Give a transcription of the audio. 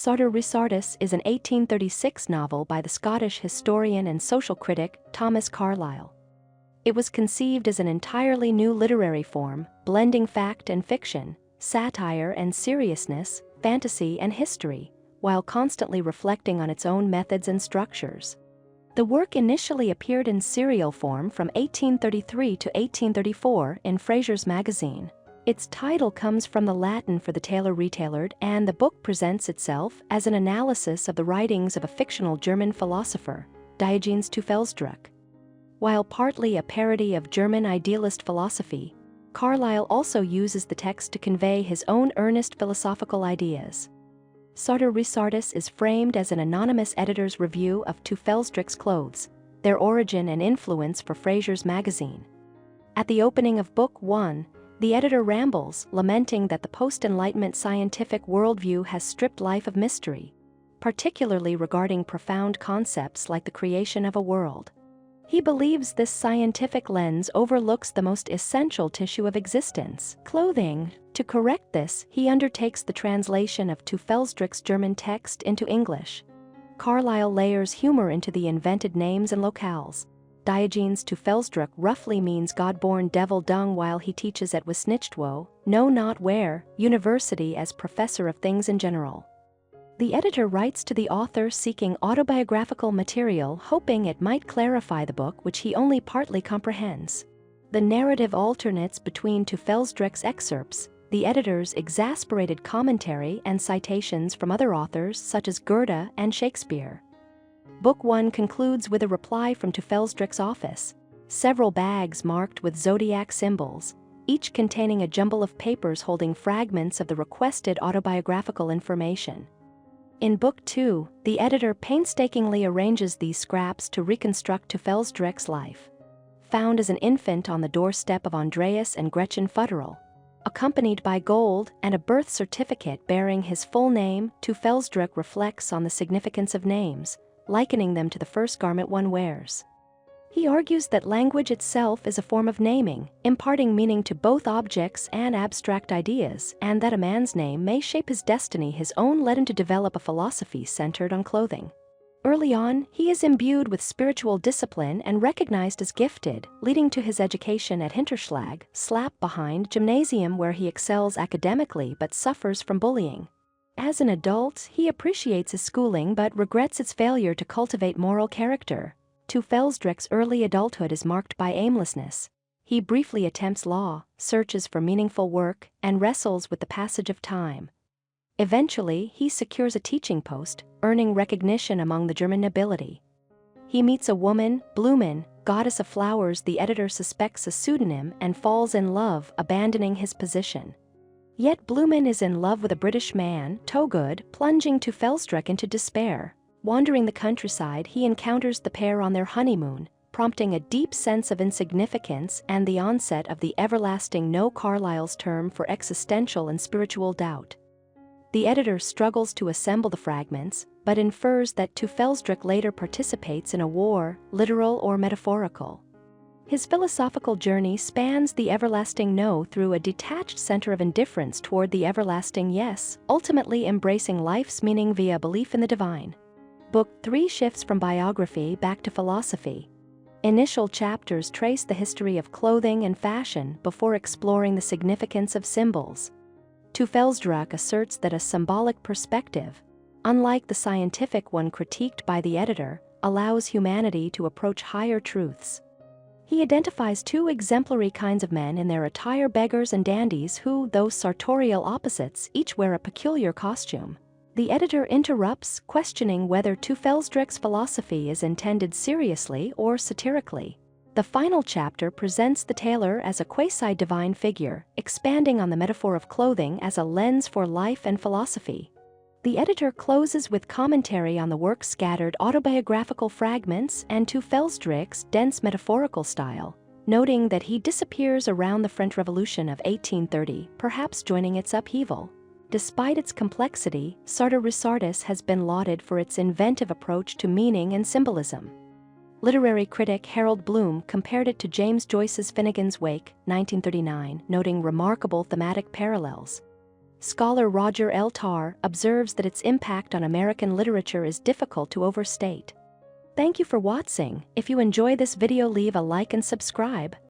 Sartor Resartus is an 1836 novel by the Scottish historian and social critic Thomas Carlyle. It was conceived as an entirely new literary form, blending fact and fiction, satire and seriousness, fantasy and history, while constantly reflecting on its own methods and structures. The work initially appeared in serial form from 1833 to 1834 in Fraser Magazine. Its title comes from the Latin for the tailor retailored, and the book presents itself as an analysis of the writings of a fictional German philosopher, Diogenes Teufelsdröckh. While partly a parody of German idealist philosophy, Carlyle also uses the text to convey his own earnest philosophical ideas. Sartor Resartus is framed as an anonymous editor's review of Teufelsdröck's clothes, their origin and influence for Fraser Magazine. At the opening of Book 1, the editor rambles, lamenting that the post-Enlightenment scientific worldview has stripped life of mystery, particularly regarding profound concepts like the creation of a world. He believes this scientific lens overlooks the most essential tissue of existence, clothing. To correct this, he undertakes the translation of Teufelsdröck's German text into English. Carlyle layers humor into the invented names and locales. Diogenes Teufelsdröckh roughly means God-born devil dung while he teaches at Wisnichtwo, know not where, university as professor of things in general. The editor writes to the author seeking autobiographical material, hoping it might clarify the book which he only partly comprehends. The narrative alternates between Teufelsdröck's excerpts, the editor's exasperated commentary and citations from other authors such as Goethe and Shakespeare. Book 1 concludes with a reply from Teufelsdröck's office, several bags marked with zodiac symbols, each containing a jumble of papers holding fragments of the requested autobiographical information. In Book 2, the editor painstakingly arranges these scraps to reconstruct Teufelsdröck's life. Found as an infant on the doorstep of Andreas and Gretchen Futterl, accompanied by gold and a birth certificate bearing his full name, Teufelsdröckh reflects on the significance of names, likening them to the first garment one wears. He argues that language itself is a form of naming, imparting meaning to both objects and abstract ideas, and that a man's name may shape his destiny. His own led him to develop a philosophy centered on clothing. Early on, he is imbued with spiritual discipline and recognized as gifted, leading to his education at Hinterschlag, slap-behind gymnasium where he excels academically but suffers from bullying. As an adult, he appreciates his schooling but regrets its failure to cultivate moral character. Teufelsdröck's early adulthood is marked by aimlessness. He briefly attempts law, searches for meaningful work, and wrestles with the passage of time. Eventually, he secures a teaching post, earning recognition among the German nobility. He meets a woman, Blumen, goddess of flowers. The editor suspects a pseudonym and falls in love, abandoning his position. Yet Blumen is in love with a British man, Togud, plunging Teufelsdröckh into despair. Wandering the countryside, he encounters the pair on their honeymoon, prompting a deep sense of insignificance and the onset of the everlasting no. Carlyle's term for existential and spiritual doubt. The editor struggles to assemble the fragments, but infers that Teufelsdröckh later participates in a war, literal or metaphorical. His philosophical journey spans the everlasting no through a detached center of indifference toward the everlasting yes, ultimately embracing life's meaning via belief in the divine. Book 3 shifts from biography back to philosophy. Initial chapters trace the history of clothing and fashion before exploring the significance of symbols. Teufelsdröckh asserts that a symbolic perspective, unlike the scientific one critiqued by the editor, allows humanity to approach higher truths. He identifies two exemplary kinds of men in their attire: beggars and dandies who, though sartorial opposites, each wear a peculiar costume. The editor interrupts, questioning whether Teufelsdröck's philosophy is intended seriously or satirically. The final chapter presents the tailor as a quasi-divine figure, expanding on the metaphor of clothing as a lens for life and philosophy. The editor closes with commentary on the work's scattered autobiographical fragments and Teufelsdröck's dense metaphorical style, noting that he disappears around the French Revolution of 1830, perhaps joining its upheaval. Despite its complexity, Sartor Resartus has been lauded for its inventive approach to meaning and symbolism. Literary critic Harold Bloom compared it to James Joyce's Finnegan's Wake, 1939, noting remarkable thematic parallels. Scholar Roger L. Tarr observes that its impact on American literature is difficult to overstate. Thank you for watching. If you enjoy this video, leave a like and subscribe.